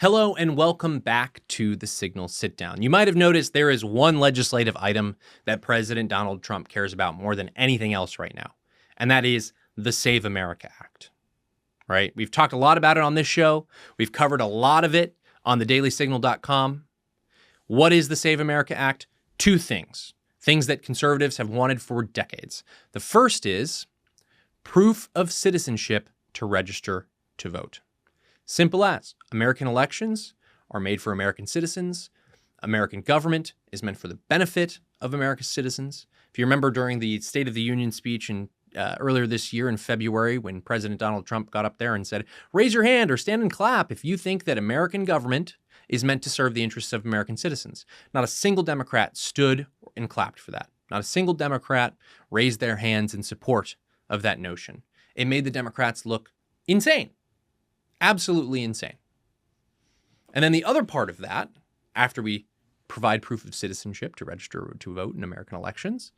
Hello and welcome back to the Signal Sit Down. You might have noticed there is one legislative item that President Donald Trump cares about more than anything else right now, and that is the Save America Act, right? We've talked a lot about it on this show. We've covered a lot of it on thedailysignal.com. What is the Save America Act? Two things that conservatives have wanted for decades. The first is proof of citizenship to register to vote. Simple as American elections are made for American citizens. American government is meant for the benefit of America's citizens. If you remember during the State of the Union speech earlier this year in February, when President Donald Trump got up there and said, raise your hand or stand and clap if you think that American government is meant to serve the interests of American citizens. Not a single Democrat stood and clapped for that. Not a single Democrat raised their hands in support of that notion. It made the Democrats look insane. Absolutely insane. And then the other part of that, after we provide proof of citizenship to register to vote in American elections,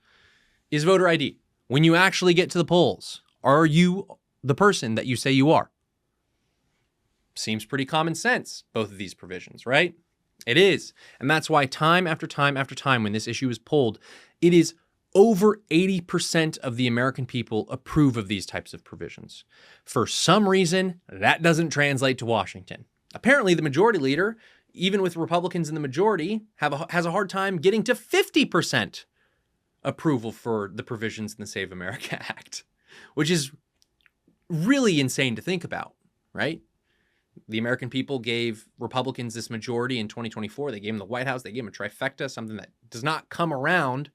is voter ID. When you actually get to the polls, are you the person that you say you are? Seems pretty common sense, both of these provisions, right? It is. And that's why time after time after time when this issue is polled, it is over 80% of the American people approve of these types of provisions. For some reason, that doesn't translate to Washington. Apparently, the majority leader, even with Republicans in the majority, has a hard time getting to 50% approval for the provisions in the Save America Act, which is really insane to think about, right? The American people gave Republicans this majority in 2024. They gave them the White House. They gave them a trifecta, something that does not come around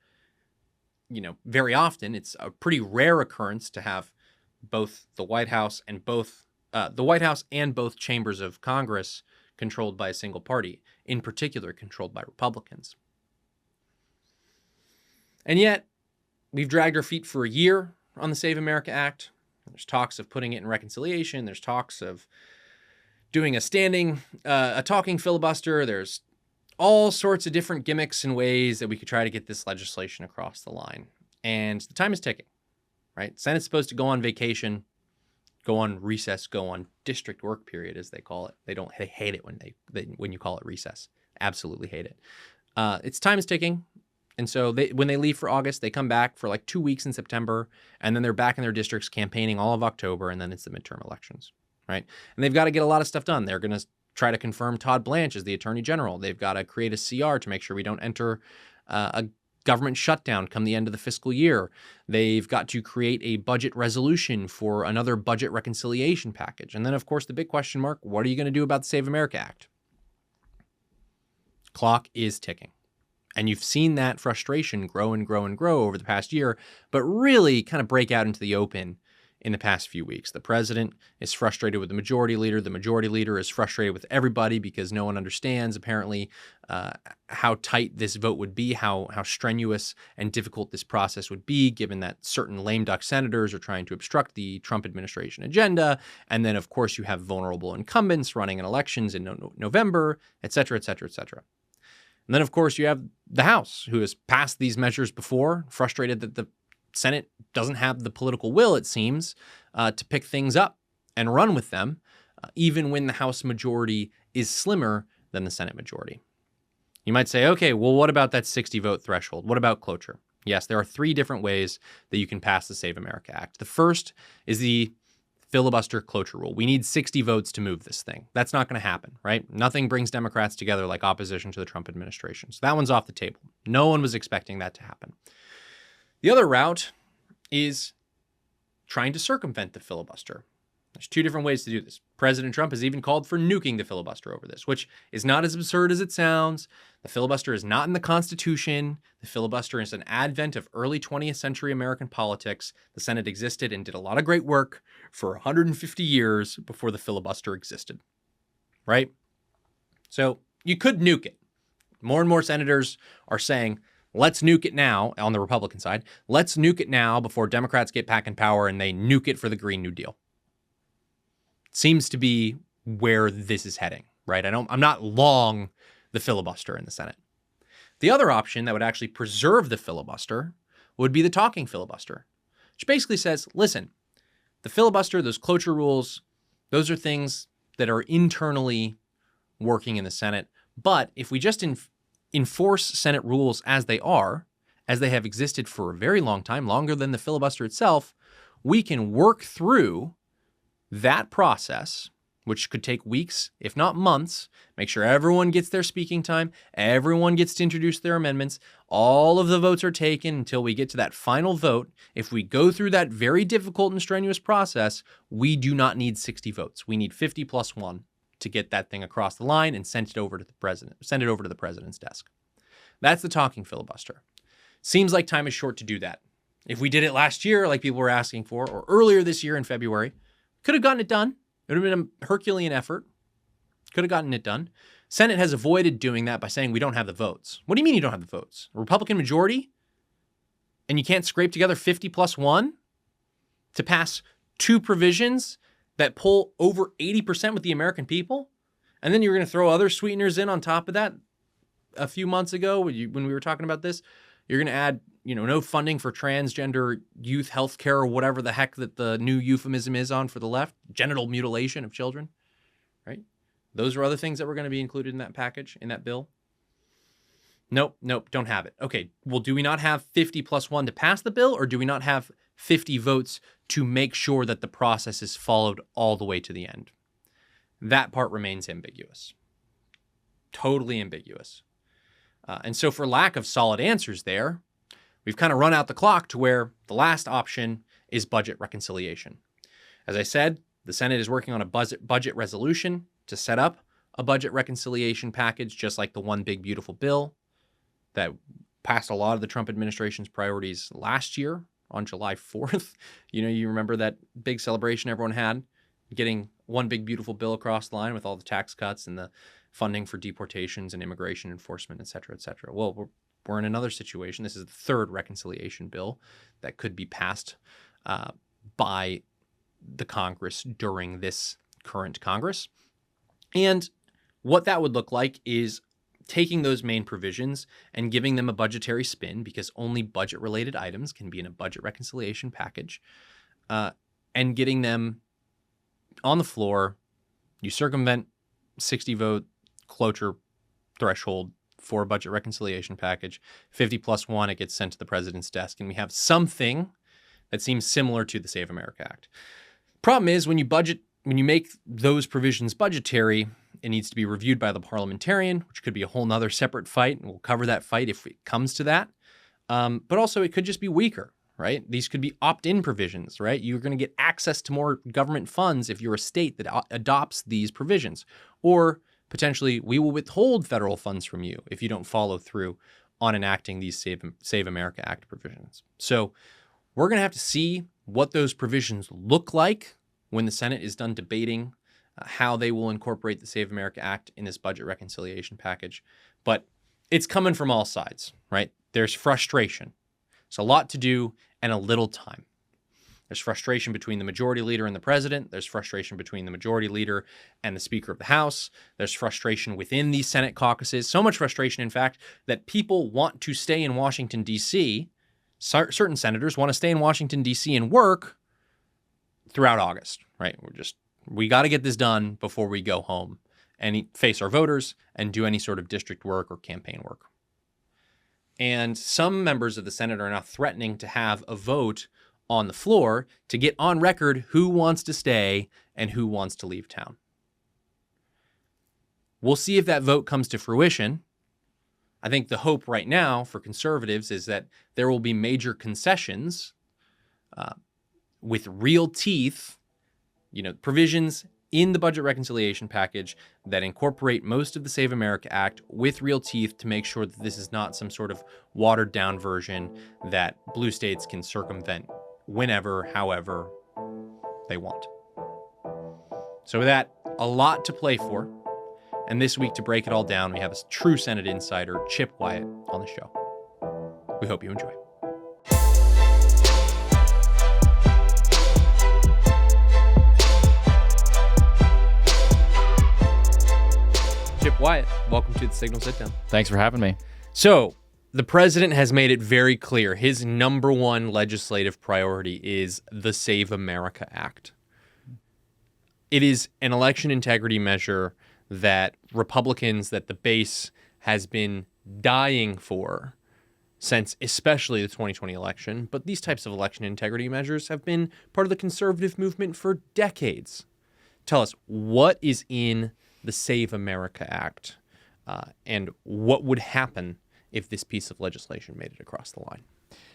very often. It's a pretty rare occurrence to have both the White House and both chambers of Congress controlled by a single party, in particular controlled by Republicans. And yet, we've dragged our feet for a year on the Save America Act. There's talks of putting it in reconciliation. There's talks of doing a talking filibuster. There's all sorts of different gimmicks and ways that we could try to get this legislation across the line. And the time is ticking, right? Senate's supposed to go on vacation, go on recess, go on district work period, as they call it. They hate it when you call it recess. Absolutely hate it. Its time is ticking. And so when they leave for August, they come back for like 2 weeks in September, and then they're back in their districts campaigning all of October, and then it's the midterm elections, right? And they've got to get a lot of stuff done. They're going to try to confirm Todd Blanche as the Attorney General. They've got to create a CR to make sure we don't enter a government shutdown come the end of the fiscal year. They've got to create a budget resolution for another budget reconciliation package. And then, of course, the big question mark, what are you going to do about the Save America Act? Clock is ticking. And you've seen that frustration grow and grow and grow over the past year, but really kind of break out into the open in the past few weeks. The president is frustrated with the majority leader. The majority leader is frustrated with everybody because no one understands, apparently, how tight this vote would be, how strenuous and difficult this process would be, given that certain lame duck senators are trying to obstruct the Trump administration agenda. And then, of course, you have vulnerable incumbents running in elections in November, et cetera, et cetera, et cetera. And then, of course, you have the House, who has passed these measures before, frustrated that the Senate doesn't have the political will, it seems, to pick things up and run with them, even when the House majority is slimmer than the Senate majority. You might say, okay, well, what about that 60-vote threshold? What about cloture? Yes, there are 3 different ways that you can pass the Save America Act. The first is the filibuster cloture rule. We need 60 votes to move this thing. That's not going to happen, right? Nothing brings Democrats together like opposition to the Trump administration. So that one's off the table. No one was expecting that to happen. The other route is trying to circumvent the filibuster. There's 2 different ways to do this. President Trump has even called for nuking the filibuster over this, which is not as absurd as it sounds. The filibuster is not in the Constitution. The filibuster is an advent of early 20th century American politics. The Senate existed and did a lot of great work for 150 years before the filibuster existed, right? So you could nuke it. More and more senators are saying, let's nuke it now on the Republican side. Let's nuke it now before Democrats get back in power and they nuke it for the Green New Deal. Seems to be where this is heading, right? I'm not long the filibuster in the Senate. The other option that would actually preserve the filibuster would be the talking filibuster, which basically says, listen, the filibuster, those cloture rules, those are things that are internally working in the Senate. But if we just enforce Senate rules as they are, as they have existed for a very long time, longer than the filibuster itself, we can work through that process, which could take weeks, if not months, make sure everyone gets their speaking time, everyone gets to introduce their amendments, all of the votes are taken until we get to that final vote. If we go through that very difficult and strenuous process, we do not need 60 votes. We need 50 plus 1 to get that thing across the line and send it over to the president's desk. That's the talking filibuster. Seems like time is short to do that. If we did it last year, like people were asking for, or earlier this year in February, could have gotten it done. It would have been a Herculean effort. Could have gotten it done. Senate has avoided doing that by saying we don't have the votes. What do you mean you don't have the votes? A Republican majority? And you can't scrape together 50 plus 1 to pass 2 provisions that pull over 80% with the American people? And then you're going to throw other sweeteners in on top of that. A few months ago, when we were talking about this, you're going to add, no funding for transgender youth health care or whatever the heck that the new euphemism is on for the left, genital mutilation of children, right? Those are other things that were going to be included in that package, in that bill. Nope, don't have it. Okay, well, do we not have 50 plus 1 to pass the bill, or do we not have 50 votes to make sure that the process is followed all the way to the end? That part remains ambiguous. Totally ambiguous. And so for lack of solid answers there, we've kind of run out the clock to where the last option is budget reconciliation. As I said, the Senate is working on a budget resolution to set up a budget reconciliation package, just like the One Big Beautiful Bill that passed a lot of the Trump administration's priorities last year on July 4th. You remember that big celebration everyone had, getting One Big Beautiful Bill across the line with all the tax cuts and the funding for deportations and immigration enforcement, et cetera, et cetera. Well, we're in another situation. This is the third reconciliation bill that could be passed by the Congress during this current Congress. And what that would look like is taking those main provisions and giving them a budgetary spin, because only budget-related items can be in a budget reconciliation package, and getting them on the floor. You circumvent 60-vote cloture threshold for a budget reconciliation package. 50 plus 1, it gets sent to the president's desk, and we have something that seems similar to the Save America Act. Problem is, when you make those provisions budgetary, it needs to be reviewed by the parliamentarian, which could be a whole nother separate fight, and we'll cover that fight if it comes to that. But also, it could just be weaker, right? These could be opt-in provisions, right? You're going to get access to more government funds if you're a state that adopts these provisions. Or potentially, we will withhold federal funds from you if you don't follow through on enacting these Save America Act provisions. So we're going to have to see what those provisions look like when the Senate is done debating how they will incorporate the Save America Act in this budget reconciliation package. But it's coming from all sides, right? There's frustration. It's a lot to do and a little time. There's frustration between the majority leader and the president. There's frustration between the majority leader and the Speaker of the House. There's frustration within these Senate caucuses. So much frustration, in fact, that people want to stay in Washington, D.C. Certain senators want to stay in Washington, D.C. and work throughout August, right? We got to get this done before we go home and face our voters and do any sort of district work or campaign work. And some members of the Senate are now threatening to have a vote on the floor to get on record who wants to stay and who wants to leave town. We'll see if that vote comes to fruition. I think the hope right now for conservatives is that there will be major concessions with real teeth, provisions in the budget reconciliation package that incorporate most of the Save America Act with real teeth to make sure that this is not some sort of watered down version that blue states can circumvent whenever, however they want. So with that, a lot to play for. And this week, to break it all down, we have a true Senate insider, Chip Wyatt, on the show. We hope you enjoy. Chip Wyatt, welcome to the Signal Sit Down. Thanks for having me. So, the president has made it very clear his number one legislative priority is the Save America Act. It is an election integrity measure that Republicans, that the base has been dying for since especially the 2020 election. But these types of election integrity measures have been part of the conservative movement for decades. Tell us, what is in the Save America Act, and what would happen if this piece of legislation made it across the line?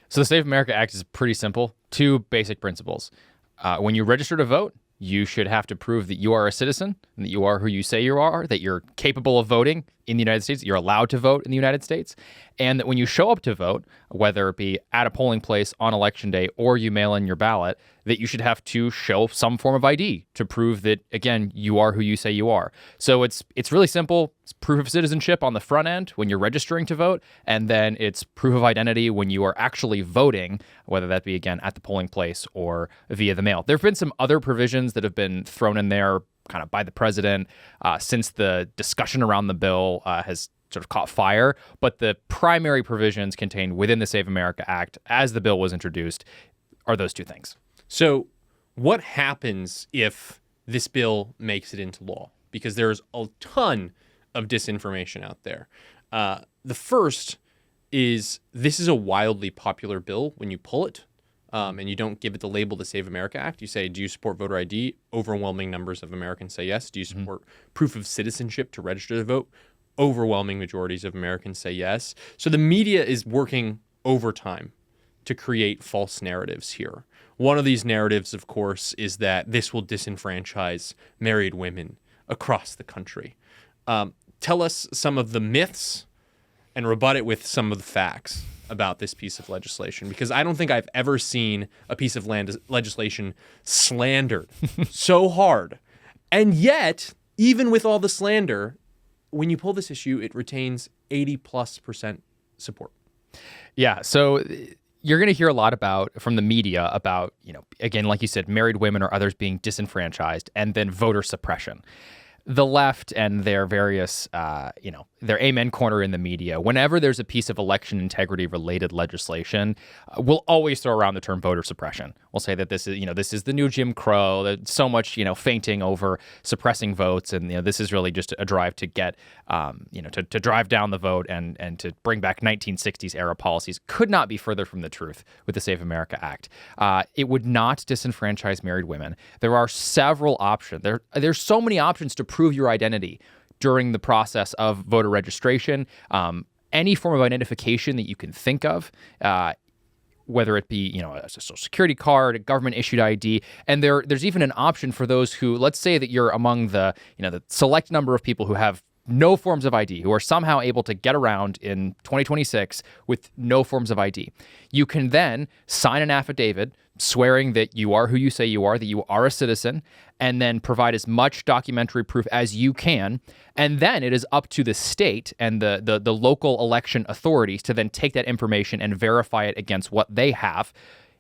So the Save America Act is pretty simple. Two basic principles. When you register to vote, you should have to prove that you are a citizen and that you are who you say you are, that you're capable of voting in the United States, that you're allowed to vote in the United States, and that when you show up to vote, whether it be at a polling place on election day or you mail in your ballot, that you should have to show some form of ID to prove that, again, you are who you say you are. So it's really simple. It's proof of citizenship on the front end when you're registering to vote, and then it's proof of identity when you are actually voting, whether that be, again, at the polling place or via the mail. There have been some other provisions that have been thrown in there kind of by the president since the discussion around the bill has sort of caught fire, but the primary provisions contained within the Save America Act as the bill was introduced are those two things. So what happens if this bill makes it into law? Because there's a ton of disinformation out there. The first is this is a wildly popular bill when you pull it, and you don't give it the label the Save America Act. You say, do you support voter ID? Overwhelming numbers of Americans say yes. Do you support proof of citizenship to register to vote? Overwhelming majorities of Americans say yes. So the media is working overtime to create false narratives here. One of these narratives, of course, is that this will disenfranchise married women across the country. Tell us some of the myths and rebut it with some of the facts about this piece of legislation, because I don't think I've ever seen a piece of legislation slandered so hard. And yet, even with all the slander, when you pull this issue, it retains 80+% support. Yeah. So you're going to hear a lot from the media about, again, like you said, married women or others being disenfranchised, and then voter suppression. The left and their various, their amen corner in the media, whenever there's a piece of election integrity related legislation, will always throw around the term voter suppression. We'll say that this is the new Jim Crow. There's so much, fainting over suppressing votes, and this is really just a drive to get, to drive down the vote and to bring back 1960s era policies. Could not be further from the truth with the Save America Act. It would not disenfranchise married women. There are several options. There's so many options to prove your identity during the process of voter registration. Any form of identification that you can think of, whether it be, a social security card, a government issued ID. And there's even an option for those who, let's say that you're among the select number of people who have no forms of ID, who are somehow able to get around in 2026 with no forms of ID. You can then sign an affidavit swearing that you are who you say you are, that you are a citizen, and then provide as much documentary proof as you can. And then it is up to the state and the local election authorities to then take that information and verify it against what they have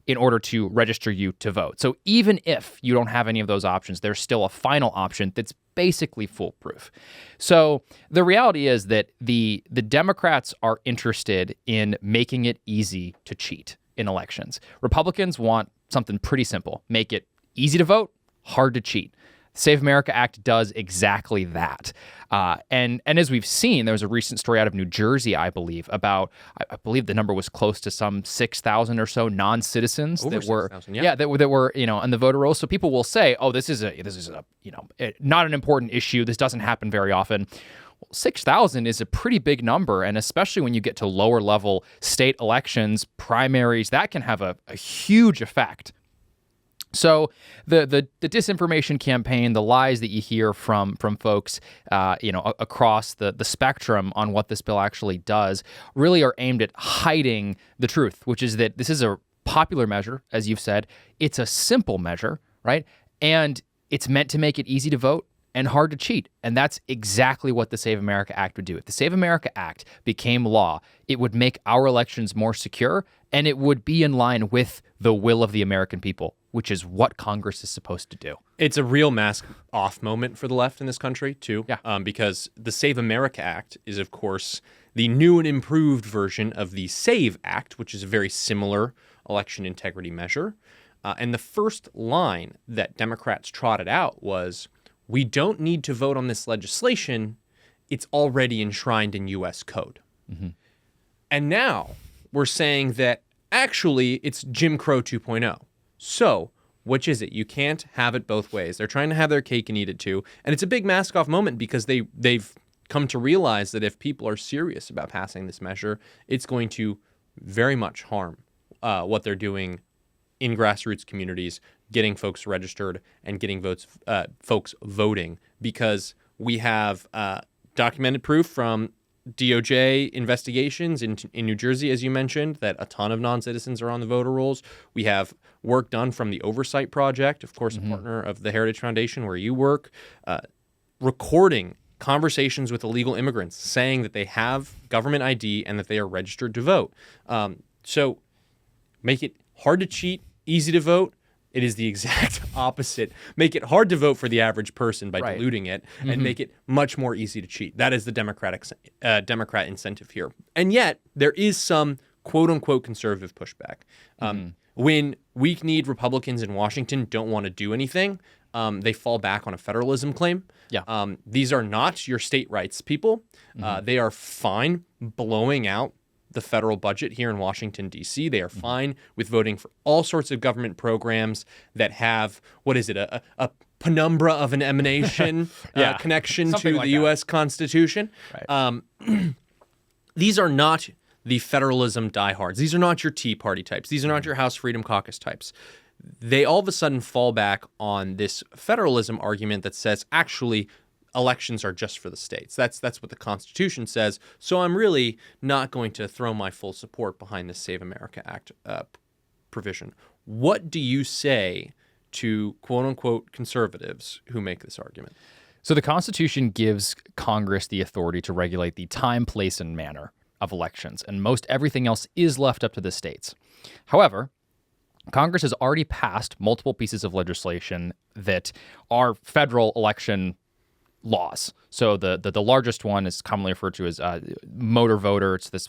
in order to register you to vote. So even if you don't have any of those options, there's still a final option that's basically foolproof. So the reality is that the Democrats are interested in making it easy to cheat in elections. Republicans want something pretty simple. Make it easy to vote, hard to cheat. The Save America Act does exactly that. And as we've seen, there was a recent story out of New Jersey, I believe, about, I believe the number was close to some 6,000 or so non-citizens Over that were, 6,000, yeah. that were, on the voter rolls. So people will say, oh, this is not an important issue. This doesn't happen very often. 6,000 is a pretty big number, and especially when you get to lower level state elections, primaries, that can have a huge effect. So the disinformation campaign, the lies that you hear from folks, across the spectrum on what this bill actually does, really are aimed at hiding the truth, which is that this is a popular measure, as you've said. It's a simple measure, right? And it's meant to make it easy to vote and hard to cheat. And that's exactly what the Save America Act would do. If the Save America Act became law, it would make our elections more secure, and it would be in line with the will of the American people, which is what Congress is supposed to do. It's a real mask off moment for the left in this country, too. Yeah. Because the Save America Act is, of course, the new and improved version of the SAVE Act, which is a very similar election integrity measure. And the first line that Democrats trotted out was, we don't need to vote on this legislation. It's already enshrined in U.S. code. And now we're saying that actually it's Jim Crow 2.0. So which is it? You can't have it both ways. They're trying to have their cake and eat it too. And it's a big mask-off moment because they've come to realize that if people are serious about passing this measure, it's going to very much harm what they're doing in grassroots communities, getting folks registered and getting folks voting, because we have documented proof from DOJ investigations in New Jersey, as you mentioned, that a ton of non-citizens are on the voter rolls. We have work done from the Oversight Project, of course, a partner of the Heritage Foundation where you work, recording conversations with illegal immigrants saying that they have government ID and that they are registered to vote. So make it hard to cheat, easy to vote. It is the exact opposite. Make it hard to vote for the average person by diluting it, and make it much more easy to cheat. That is the Democrat incentive here. And yet, there is some quote-unquote conservative pushback. When weak-kneed Republicans in Washington don't want to do anything, they fall back on a federalism claim. These are not your state rights people. They are fine blowing out the federal budget here in Washington, D.C. They are fine with voting for all sorts of government programs that have, a penumbra of an emanation connection Something to like the U.S. Constitution. These are not the federalism diehards. These are not your Tea Party types. These are not your House Freedom Caucus types. They all of a sudden fall back on this federalism argument that says, actually, elections are just for the states. That's what the Constitution says. So I'm really not going to throw my full support behind the Save America Act provision. What do you say to quote-unquote conservatives who make this argument? So the Constitution gives Congress the authority to regulate the time, place, and manner of elections, and most everything else is left up to the states. However, Congress has already passed multiple pieces of legislation that are federal election laws. So the largest one is commonly referred to as motor voter. It's this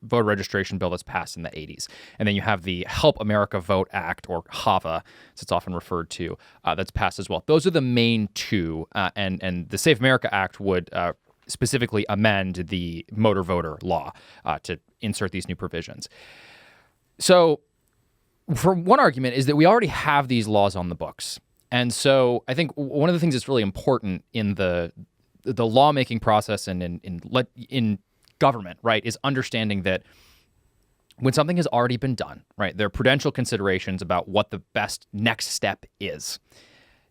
voter registration bill that's passed in the 80s. And then you have the Help America Vote Act, or HAVA, as it's often referred to, that's passed as well. Those are the main two. And the Save America Act would specifically amend the motor voter law to insert these new provisions. So for one argument is that we already have these laws on the books. And so I think one of the things that's really important in the lawmaking process and in government, right, is understanding that when something has already been done, right, there are prudential considerations about what the best next step is.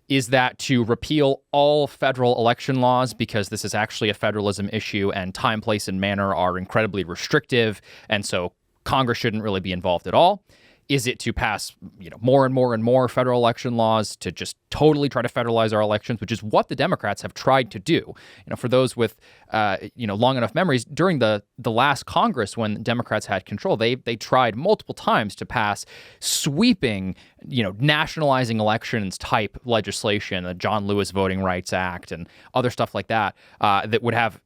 Is that to repeal all federal election laws because this is actually a federalism issue and time, place, and manner are incredibly restrictive, and so Congress shouldn't really be involved at all? Is it to pass, more and more and more federal election laws to just totally try to federalize our elections, which is what the Democrats have tried to do? For those with, long enough memories, during the last Congress when Democrats had control, they tried multiple times to pass sweeping, nationalizing elections type legislation, the John Lewis Voting Rights Act and other stuff like that, that would have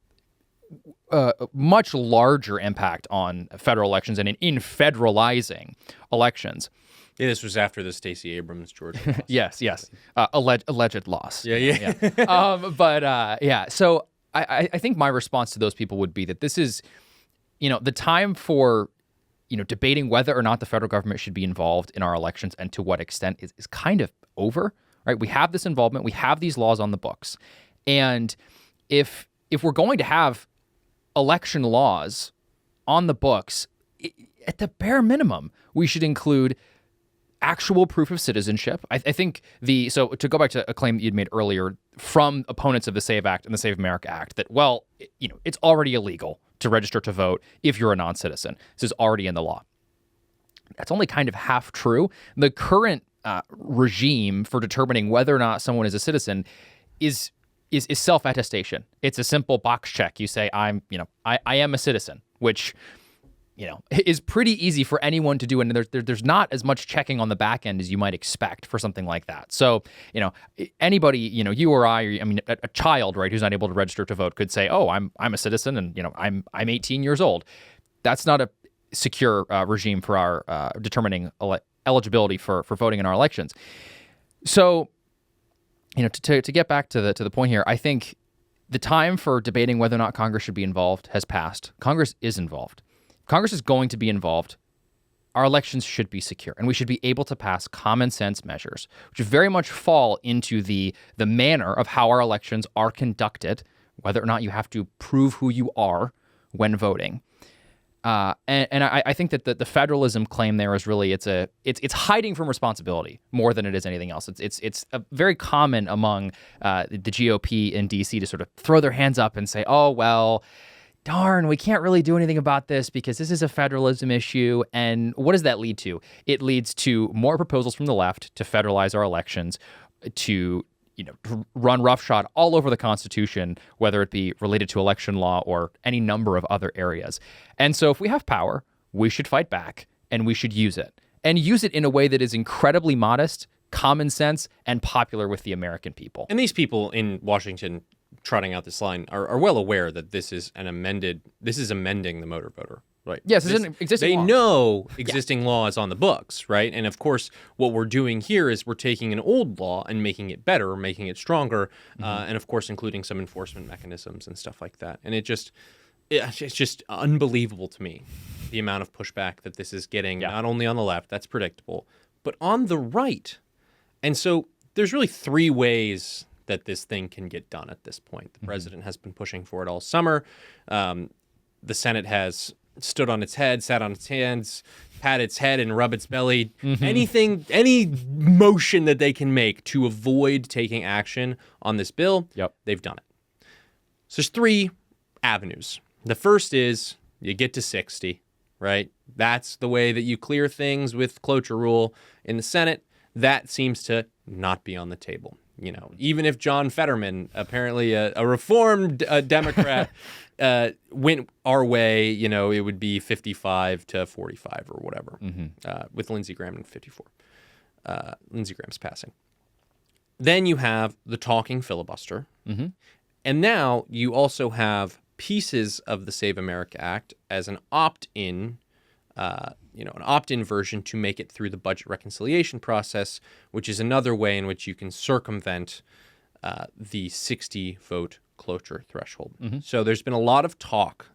much larger impact on federal elections and in federalizing elections. Yeah, this was after the Stacey Abrams Georgia loss. Yes. Alleged loss. Yeah. So I think my response to those people would be that this is, the time for, debating whether or not the federal government should be involved in our elections and to what extent is kind of over, right? We have this involvement. We have these laws on the books. And if we're going to have election laws on the books, at the bare minimum, we should include actual proof of citizenship. I think so to go back to a claim that you'd made earlier from opponents of the SAVE Act and the Save America Act, that, it's already illegal to register to vote if you're a non-citizen. This is already in the law. That's only kind of half true. The current regime for determining whether or not someone is a citizen is self-attestation. It's a simple box check. You say, I am a citizen, which, is pretty easy for anyone to do. And there's not as much checking on the back end as you might expect for something like that. So, anybody, you or a child, right, who's not able to register to vote could say, oh, I'm a citizen and, I'm 18 years old. That's not a secure regime for our determining eligibility for voting in our elections. So To get back to the point here, I think the time for debating whether or not Congress should be involved has passed. Congress is involved. Congress is going to be involved. Our elections should be secure, and we should be able to pass common sense measures, which very much fall into the manner of how our elections are conducted, whether or not you have to prove who you are when voting. And I think that the federalism claim there is really it's hiding from responsibility more than it is anything else. It's very common among the GOP in DC to sort of throw their hands up and say, oh well, darn, we can't really do anything about this because this is a federalism issue. And what does that lead to? It leads to more proposals from the left to federalize our elections, to run roughshod all over the Constitution, whether it be related to election law or any number of other areas. And so if we have power, we should fight back and we should use it. And use it in a way that is incredibly modest, common sense, and popular with the American people. And these people in Washington trotting out this line are well aware that this is amending the motor voter. Right. Yes, it's an existing law. They know existing law is on the books, right? And of course, what we're doing here is we're taking an old law and making it better, making it stronger, and of course, including some enforcement mechanisms and stuff like that. And it's just unbelievable to me, the amount of pushback that this is getting, not only on the left, that's predictable, but on the right. And so there's really three ways that this thing can get done at this point. The president has been pushing for it all summer. The Senate has stood on its head, sat on its hands, pat its head and rub its belly. Any motion that they can make to avoid taking action on this bill, they've done it. So there's three avenues. The first is you get to 60, right? That's the way that you clear things with cloture rule in the Senate. That seems to not be on the table. Even if John Fetterman, apparently a reformed Democrat, went our way, it would be 55 to 45 or whatever, with Lindsey Graham in 54. Lindsey Graham's passing. Then you have the talking filibuster. And now you also have pieces of the Save America Act as an opt-in an opt-in version to make it through the budget reconciliation process, which is another way in which you can circumvent the 60 vote cloture threshold. So there's been a lot of talk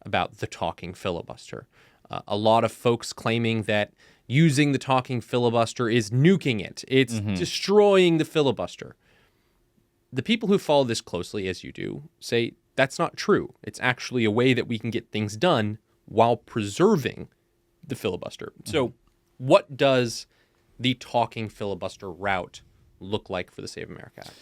about the talking filibuster. A lot of folks claiming that using the talking filibuster is nuking it. It's destroying the filibuster. The people who follow this closely, as you do, say that's not true. It's actually a way that we can get things done while preserving the filibuster. So what does the talking filibuster route look like for the Save America Act?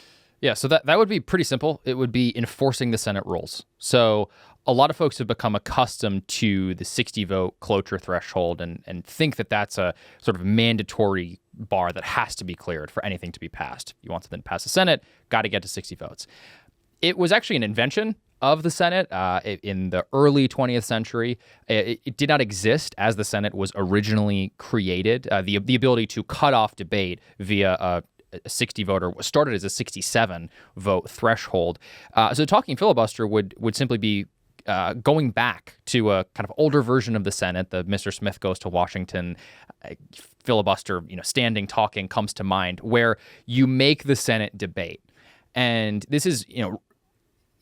Yeah, so that would be pretty simple. It would be enforcing the Senate rules. So a lot of folks have become accustomed to the 60 vote cloture threshold and think that that's a sort of mandatory bar that has to be cleared for anything to be passed. You want something to pass the Senate, got to get to 60 votes. It was actually an invention of the Senate in the early 20th century. It did not exist as the Senate was originally created. The ability to cut off debate via a 60 voter started as a 67 vote threshold. So the talking filibuster would simply be going back to a kind of older version of the Senate. The Mr. Smith goes to Washington filibuster, standing talking comes to mind, where you make the Senate debate. And this is,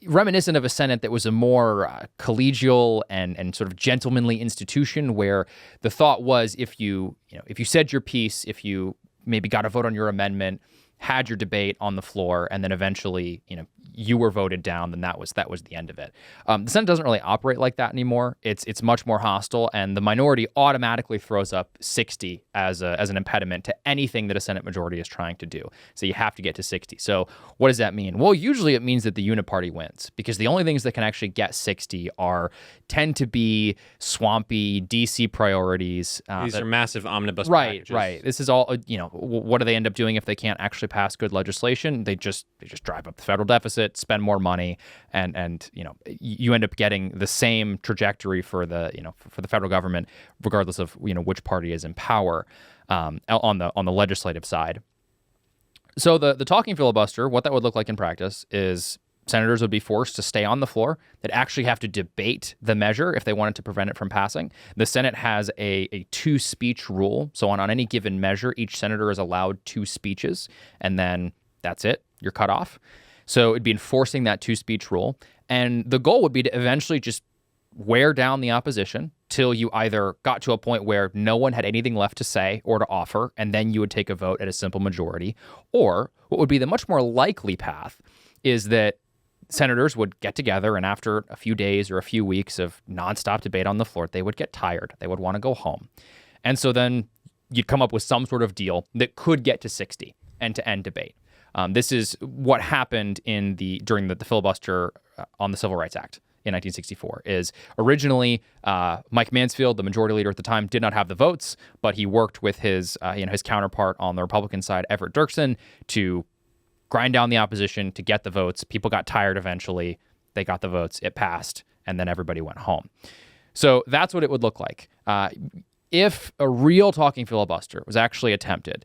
reminiscent of a Senate that was a more collegial and sort of gentlemanly institution, where the thought was if you said your piece, if you maybe got a vote on your amendment, had your debate on the floor, and then eventually, you were voted down, then that was the end of it. The Senate doesn't really operate like that anymore. It's much more hostile, and the minority automatically throws up 60 as an impediment to anything that a Senate majority is trying to do. So you have to get to 60. So what does that mean? Well, usually it means that the uniparty wins, because the only things that can actually get 60 tend to be swampy DC priorities. These are massive omnibus packages. Right. This is all, what do they end up doing if they can't actually pass good legislation? They just drive up the federal deficit, spend more money, and you end up getting the same trajectory for the federal government, regardless of which party is in power on the legislative side. So the talking filibuster, what that would look like in practice is senators would be forced to stay on the floor. They'd actually have to debate the measure if they wanted to prevent it from passing. The Senate has a two-speech rule. So on any given measure, each senator is allowed two speeches, and then that's it. you're cut off. So it'd be enforcing that two-speech rule. And the goal would be to eventually just wear down the opposition till you either got to a point where no one had anything left to say or to offer, and then you would take a vote at a simple majority. Or what would be the much more likely path is that senators would get together, and after a few days or a few weeks of nonstop debate on the floor, they would get tired. They would want to go home. And so then you'd come up with some sort of deal that could get to 60 and to end debate. This is what happened during the filibuster on the Civil Rights Act in 1964. Is originally Mike Mansfield, the majority leader at the time, did not have the votes, but he worked with his counterpart on the Republican side, Everett Dirksen, to grind down the opposition to get the votes. People got tired eventually. They got the votes. It passed, and then everybody went home. So that's what it would look like. If a real talking filibuster was actually attempted,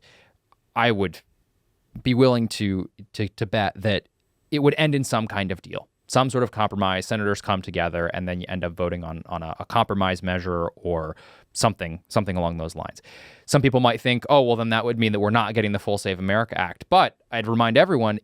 I would be willing to bet that it would end in some kind of deal, some sort of compromise. Senators come together, and then you end up voting on a compromise measure or something along those lines. Some people might think, oh, well, then that would mean that we're not getting the full Save America Act. But I'd remind everyone,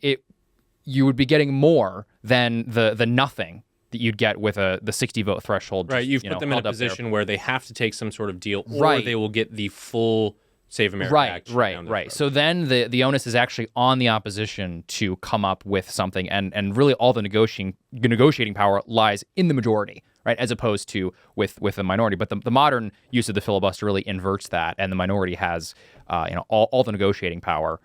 you would be getting more than the nothing that you'd get with the 60 vote threshold. Right, you've put them in a position where they have to take some sort of deal, or they will get the full Save America Act. Right. So then the onus is actually on the opposition to come up with something, and really all the negotiating power lies in the majority, right, as opposed to with the minority. But the modern use of the filibuster really inverts that, and the minority has all the negotiating power,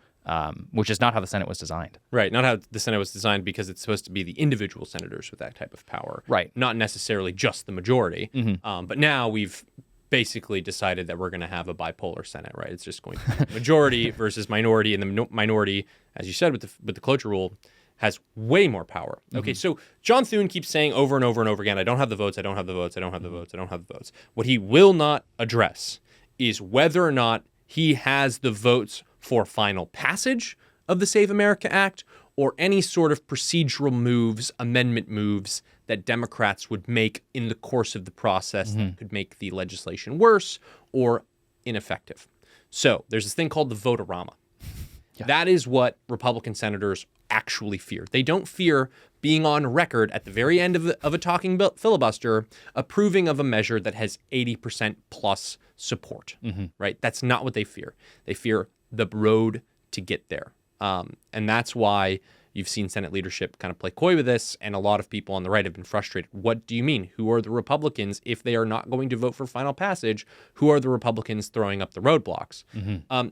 which is not how the Senate was designed. Right, not how the Senate was designed, because it's supposed to be the individual senators with that type of power. Right. Not necessarily just the majority. Mm-hmm. But now we've basically decided that we're going to have a bipolar Senate, right? It's just going to be majority versus minority, and the minority, as you said with the cloture rule, has way more power. Okay, so John Thune keeps saying over and over and over again, I don't have the votes, I don't have the votes, I don't have the votes, I don't have the votes. What he will not address is whether or not he has the votes for final passage of the Save America Act, or any sort of procedural moves, amendment moves that Democrats would make in the course of the process that could make the legislation worse or ineffective. So there's this thing called the vote-a-rama. Yeah. That is what Republican senators actually fear. They don't fear being on record at the very end of a talking filibuster approving of a measure that has 80% plus support, right? That's not what they fear. They fear the road to get there. And that's why you've seen Senate leadership kind of play coy with this, and a lot of people on the right have been frustrated. What do you mean? Who are the Republicans if they are not going to vote for final passage? Who are the Republicans throwing up the roadblocks?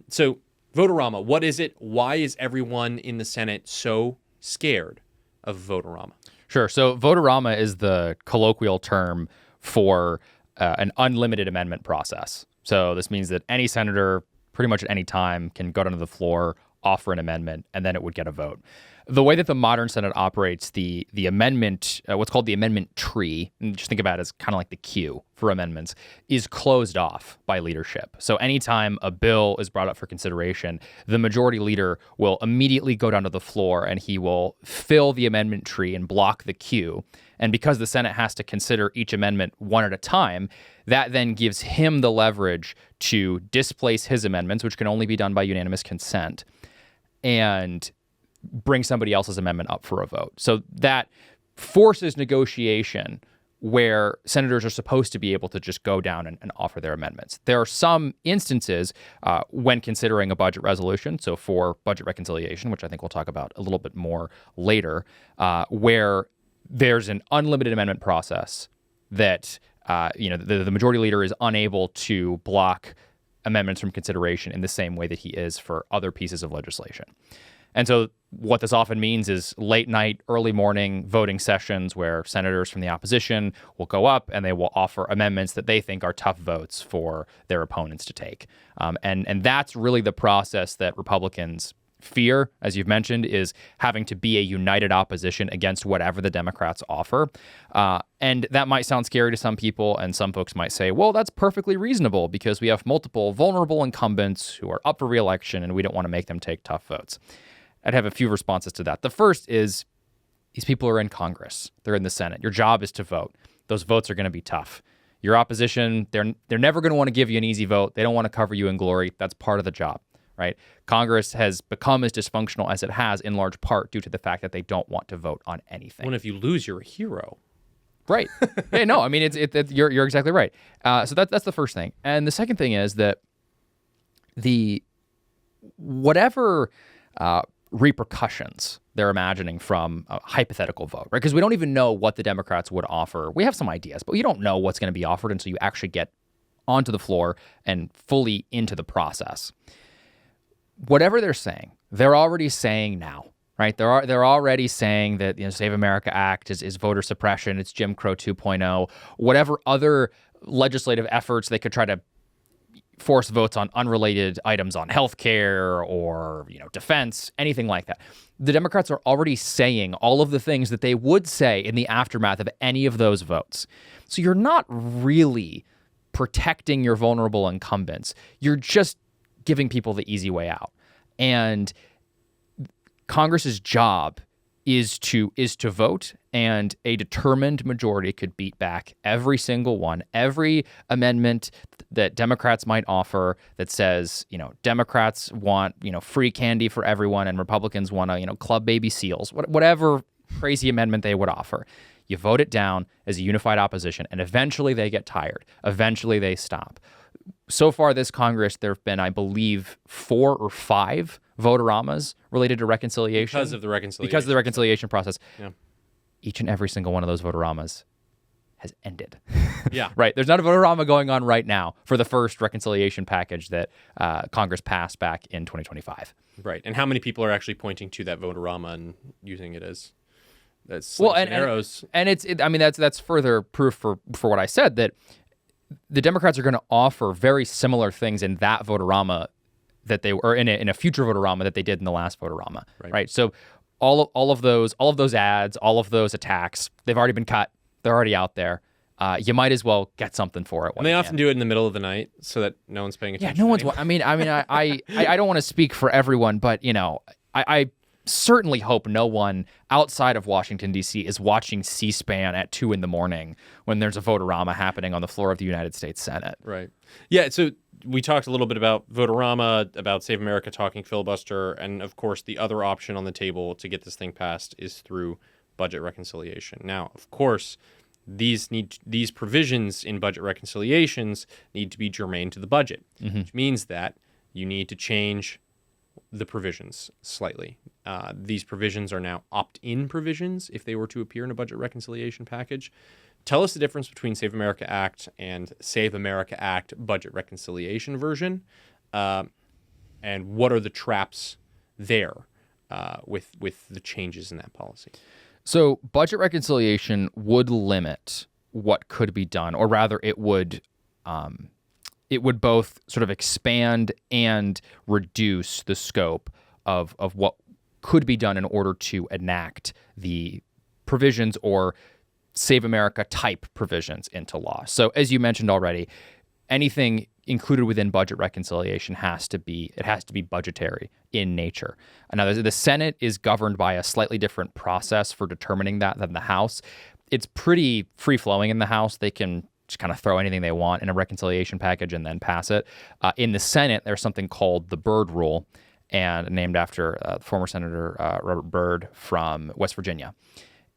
So vote-a-rama, what is it? Why is everyone in the Senate so scared of vote-a-rama? Sure. So vote-a-rama is the colloquial term for an unlimited amendment process. So this means that any senator pretty much at any time can go down to the floor, offer an amendment, and then it would get a vote. The way that the modern Senate operates, the amendment, what's called the amendment tree, and just think about it as kind of like the queue for amendments, is closed off by leadership. So anytime a bill is brought up for consideration, the majority leader will immediately go down to the floor and he will fill the amendment tree and block the queue. And because the Senate has to consider each amendment one at a time, that then gives him the leverage to displace his amendments, which can only be done by unanimous consent, and bring somebody else's amendment up for a vote. So that forces negotiation where senators are supposed to be able to just go down and offer their amendments. There are some instances when considering a budget resolution, so for budget reconciliation, which I think we'll talk about a little bit more later, where there's an unlimited amendment process that the majority leader is unable to block amendments from consideration in the same way that he is for other pieces of legislation. And so what this often means is late night, early morning voting sessions where senators from the opposition will go up and they will offer amendments that they think are tough votes for their opponents to take. And that's really the process that Republicans fear, as you've mentioned, is having to be a united opposition against whatever the Democrats offer. And that might sound scary to some people, and some folks might say, well, that's perfectly reasonable because we have multiple vulnerable incumbents who are up for re-election and we don't want to make them take tough votes. I'd have a few responses to that. The first is these people are in Congress. They're in the Senate. Your job is to vote. Those votes are going to be tough. Your opposition, they're never going to want to give you an easy vote. They don't want to cover you in glory. That's part of the job, right? Congress has become as dysfunctional as it has in large part due to the fact that they don't want to vote on anything. Well, if you lose, you're a hero. Right. Yeah, no, I mean, you're exactly right. So that's the first thing. And the second thing is that whatever repercussions they're imagining from a hypothetical vote, right? Because we don't even know what the Democrats would offer. We have some ideas, but you don't know what's going to be offered until you actually get onto the floor and fully into the process. Whatever they're saying, they're already saying now, right? They're already saying that Save America Act is voter suppression, it's Jim Crow 2.0, whatever other legislative efforts they could try to force votes on unrelated items on healthcare or defense, anything like that. The Democrats are already saying all of the things that they would say in the aftermath of any of those votes. So you're not really protecting your vulnerable incumbents. You're just giving people the easy way out. And Congress's job is to vote, and a determined majority could beat back every single one, every amendment that Democrats might offer that says, Democrats want, free candy for everyone and Republicans want to, club baby seals, whatever crazy amendment they would offer. You vote it down as a unified opposition, and eventually they get tired. Eventually they stop. So far this Congress, there have been, I believe, 4 or 5 vote-a-ramas related to reconciliation. Because of the reconciliation process. Yeah. Each and every single one of those vote-a-ramas has ended. Yeah. Right. There's not a vote-a-rama going on right now for the first reconciliation package that Congress passed back in 2025. Right. And how many people are actually pointing to that vote-a-rama and using it as arrows? And that's further proof for what I said, that the Democrats are going to offer very similar things in that vote-a-rama that they were in a future vote-a-rama that they did in the last vote-a-rama. Right. So all of those ads, all of those attacks, they've already been cut. They're already out there. You might as well get something for it. And they often do it in the middle of the night so that no one's paying attention. Yeah, no one's. I don't want to speak for everyone, but I certainly hope no one outside of Washington, D.C. is watching C-SPAN at 2 a.m. when there's a vote-a-rama happening on the floor of the United States Senate. Right. Yeah, so we talked a little bit about vote-a-rama, about Save America talking filibuster, and of course the other option on the table to get this thing passed is through budget reconciliation. Now, of course, these provisions in budget reconciliations need to be germane to the budget, which means that you need to change the provisions slightly. These provisions are now opt-in provisions if they were to appear in a budget reconciliation package. Tell us the difference between Save America Act and Save America Act budget reconciliation version, and what are the traps there with the changes in that policy. So budget reconciliation would limit what could be done, or rather it would both sort of expand and reduce the scope of what could be done in order to enact the provisions or Save America type provisions into law. So as you mentioned already, anything included within budget reconciliation has to be budgetary in nature. Now, the Senate is governed by a slightly different process for determining that than the House. It's pretty free-flowing in the House. They can just kind of throw anything they want in a reconciliation package and then pass it. In the Senate, there's something called the Byrd Rule, and named after former Senator Robert Byrd from West Virginia.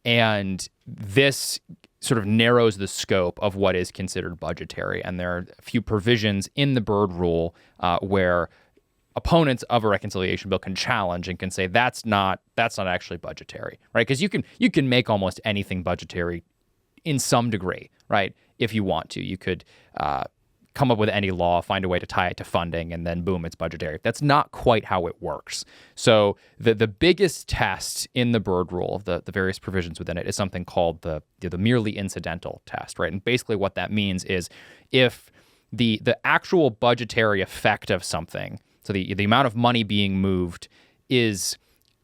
And this sort of narrows the scope of what is considered budgetary. And there are a few provisions in the Byrd Rule where opponents of a reconciliation bill can challenge and can say that's not actually budgetary, right? Because you can make almost anything budgetary in some degree, right? If you want to, you could come up with any law, find a way to tie it to funding, and then boom, it's budgetary. That's not quite how it works. So the biggest test in the Byrd Rule of the various provisions within it is something called the merely incidental test, right? And basically what that means is if the actual budgetary effect of something, so the amount of money being moved, is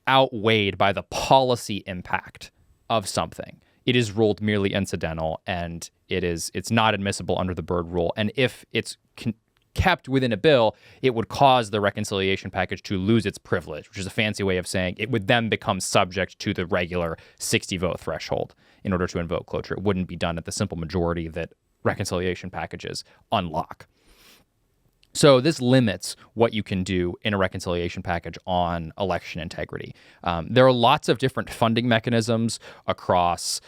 outweighed by the policy impact of something, it is ruled merely incidental, and it's not admissible under the Byrd Rule. And if it's kept within a bill, it would cause the reconciliation package to lose its privilege, which is a fancy way of saying it would then become subject to the regular 60-vote threshold in order to invoke cloture. It wouldn't be done at the simple majority that reconciliation packages unlock. So this limits what you can do in a reconciliation package on election integrity. There are lots of different funding mechanisms across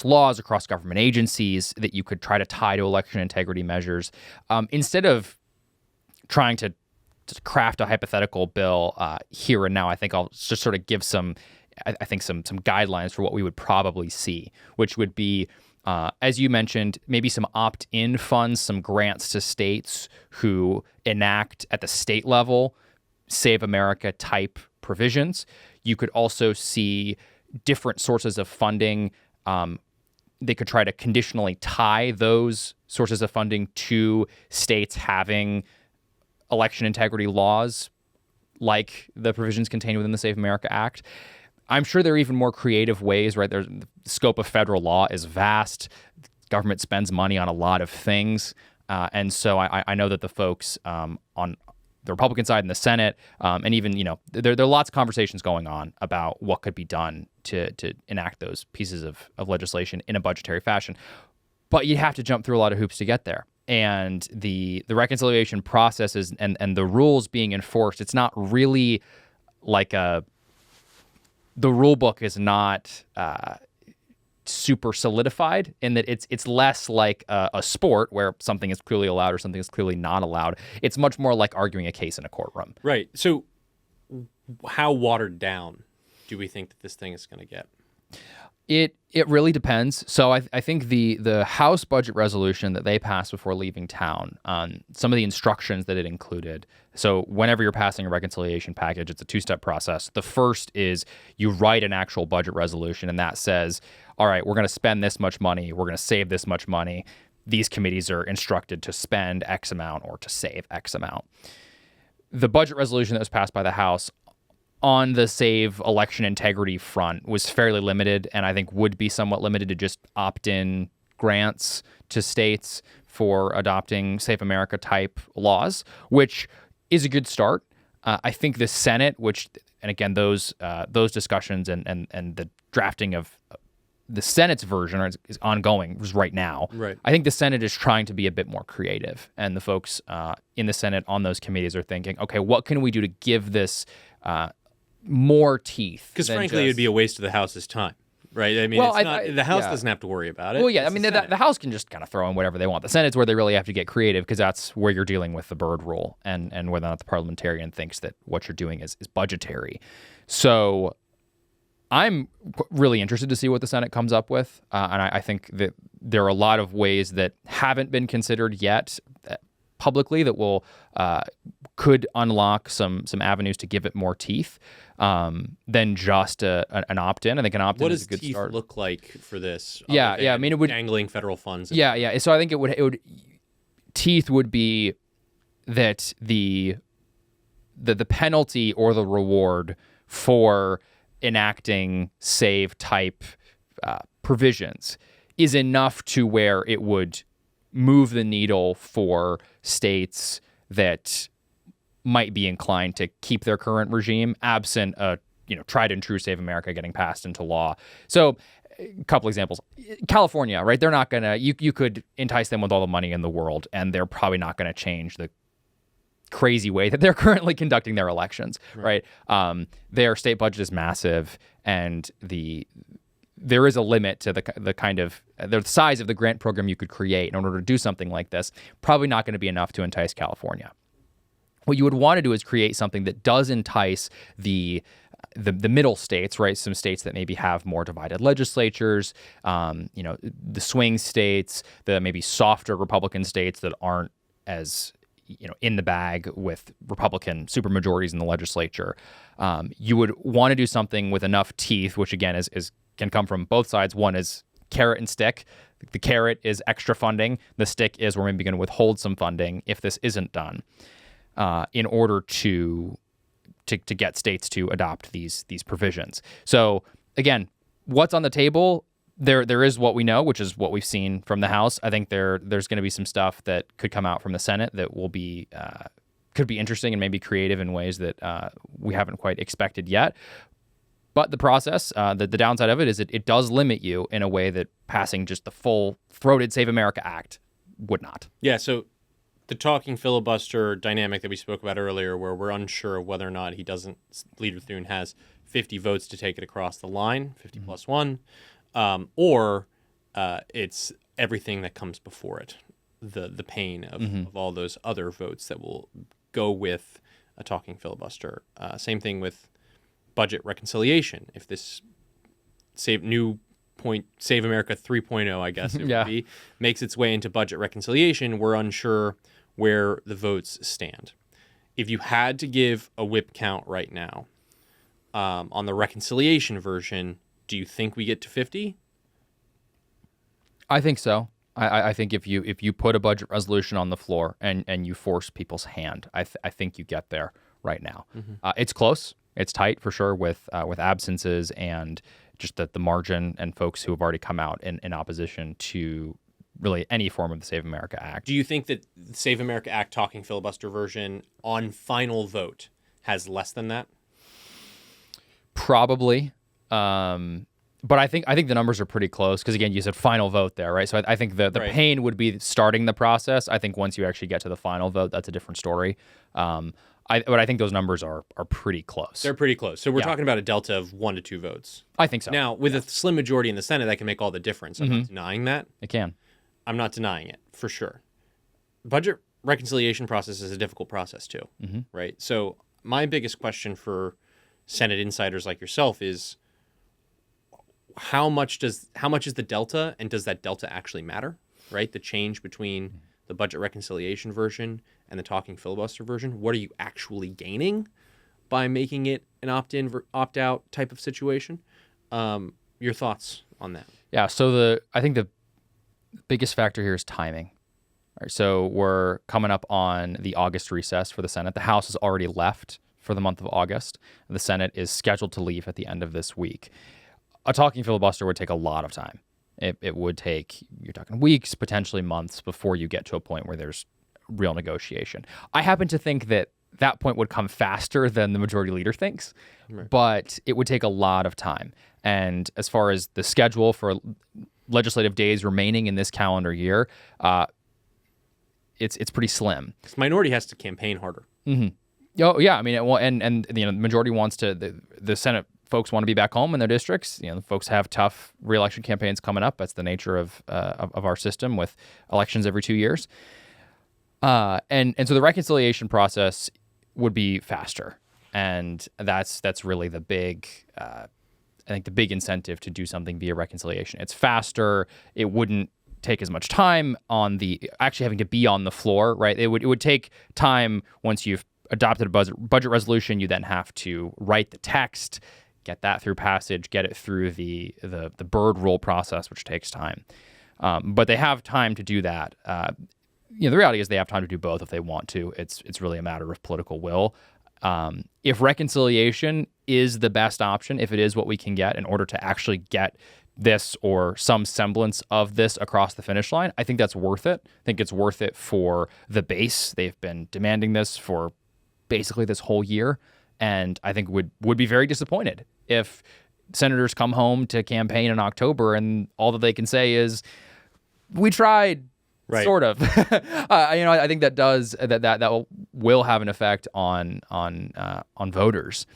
laws, across government agencies that you could try to tie to election integrity measures. Instead of trying to craft a hypothetical bill here and now, I think I'll just sort of give some guidelines for what we would probably see, which would be, as you mentioned, maybe some opt-in funds, some grants to states who enact at the state level Save America type provisions. You could also see different sources of funding. They could try to conditionally tie those sources of funding to states having election integrity laws like the provisions contained within the Save America Act. I'm sure there are even more creative ways, right? The scope of federal law is vast. Government spends money on a lot of things. And so I know that the folks on the Republican side in the Senate, and even, there are lots of conversations going on about what could be done to enact those pieces of legislation in a budgetary fashion. But you have to jump through a lot of hoops to get there. And the reconciliation processes and the rules being enforced, it's not really like the rule book is not super solidified in that it's less like a sport where something is clearly allowed or something is clearly not allowed. It's much more like arguing a case in a courtroom. Right. So how watered down do we think that this thing is going to get? It really depends. So I think the House budget resolution that they passed before leaving town, some of the instructions that it included. So whenever you're passing a reconciliation package, it's a two-step process. The first is you write an actual budget resolution, and that says, all right, we're going to spend this much money. We're going to save this much money. These committees are instructed to spend X amount or to save X amount. The budget resolution that was passed by the House on the Save election integrity front was fairly limited, and I think would be somewhat limited to just opt-in grants to states for adopting Save America type laws, which is a good start. I think the Senate, and again, those discussions and the drafting of the Senate's version is ongoing right now. Right. I think the Senate is trying to be a bit more creative, and the folks in the Senate on those committees are thinking, okay, what can we do to give this more teeth? Because frankly, it'd be a waste of the House's time, right? I mean, Well, the House doesn't have to worry about it. Well, yeah, It's I mean, the the House can just kind of throw in whatever they want. The Senate's where they really have to get creative because that's where you're dealing with the Byrd rule and whether or not the parliamentarian thinks that what you're doing is budgetary. So I'm really interested to see what the Senate comes up with. And I think that there are a lot of ways that haven't been considered yet publicly that could unlock some avenues to give it more teeth than just an opt-in. I think an opt-in is a good start. What does teeth look like for this? Yeah. I mean, it would dangling federal funds. Yeah. So I think it would teeth would be that the penalty or the reward for enacting Save type provisions is enough to where it would move the needle for states that might be inclined to keep their current regime, absent a tried and true Save America getting passed into law. So a couple examples. California, right? They're not going to, you could entice them with all the money in the world, and they're probably not going to change the crazy way that they're currently conducting their elections, right? Their state budget is massive, and there is a limit to the kind of the size of the grant program you could create in order to do something like this. Probably not going to be enough to entice California. What you would want to do is create something that does entice the middle states, right? Some states that maybe have more divided legislatures, the swing states, the maybe softer Republican states that aren't as in the bag with Republican supermajorities in the legislature. You would want to do something with enough teeth, which again can come from both sides. One is carrot and stick. The carrot is extra funding. The stick is we're maybe going to withhold some funding if this isn't done, in order to get states to adopt these provisions. So again, what's on the table? There is what we know, which is what we've seen from the House. I think there's going to be some stuff that could come out from the Senate that will be could be interesting and maybe creative in ways that we haven't quite expected yet. But the process, the downside of it is it does limit you in a way that passing just the full-throated Save America Act would not. Yeah, so the talking filibuster dynamic that we spoke about earlier, where we're unsure of whether or not Leader Thune has 50 votes to take it across the line, 50 plus one, or it's everything that comes before it, the pain of all those other votes that will go with a talking filibuster. Same thing with budget reconciliation. If this Save America 3.0, I guess it would be, makes its way into budget reconciliation, we're unsure where the votes stand. If you had to give a whip count right now on the reconciliation version, do you think we get to 50? I think so. I think if you put a budget resolution on the floor and you force people's hand, I think you get there right now. It's close. It's tight for sure with absences and just the margin and folks who have already come out in opposition to really any form of the Save America Act. Do you think that the Save America Act talking filibuster version on final vote has less than that? Probably. But I think the numbers are pretty close because, again, you said final vote there, right? So I think the Right. pain would be starting the process. I think once you actually get to the final vote, that's a different story. But I think those numbers are pretty close. They're pretty close. So we're talking about a delta of 1 to 2 votes. I think so. Now, with a slim majority in the Senate, that can make all the difference. I'm not denying that. It can. I'm not denying it, for sure. Budget reconciliation process is a difficult process, too, right? So my biggest question for Senate insiders like yourself is, how much is the delta, and does that delta actually matter, right? The change between the budget reconciliation version and the talking filibuster version. What are you actually gaining by making it an opt-in, opt-out type of situation? Your thoughts on that? Yeah. So I think the biggest factor here is timing. All right, so we're coming up on the August recess for the Senate. The House has already left for the month of August. The Senate is scheduled to leave at the end of this week. A talking filibuster would take a lot of time. It would take, you're talking weeks, potentially months before you get to a point where there's real negotiation. I happen to think that point would come faster than the majority leader thinks, but it would take a lot of time. And as far as the schedule for legislative days remaining in this calendar year, it's pretty slim. This minority has to campaign harder. Oh yeah, I mean, and the majority wants to. The Senate folks want to be back home in their districts. The folks have tough re-election campaigns coming up. That's the nature of our system with elections every 2 years. And so the reconciliation process would be faster, and that's really the big. I think the big incentive to do something via reconciliation. It's faster. It wouldn't take as much time on the actually having to be on the floor, right? It would take time once you've adopted a budget resolution. You then have to write the text, get that through passage, get it through the Byrd rule process, which takes time. But they have time to do that. The reality is they have time to do both if they want to. It's really a matter of political will. If reconciliation is the best option, if it is what we can get in order to actually get this or some semblance of this across the finish line, I think that's worth it. I think it's worth it for the base. They've been demanding this for basically this whole year, and I think would be very disappointed if senators come home to campaign in October and all that they can say is, "We tried." Right. Sort of. I think that will have an effect on voters.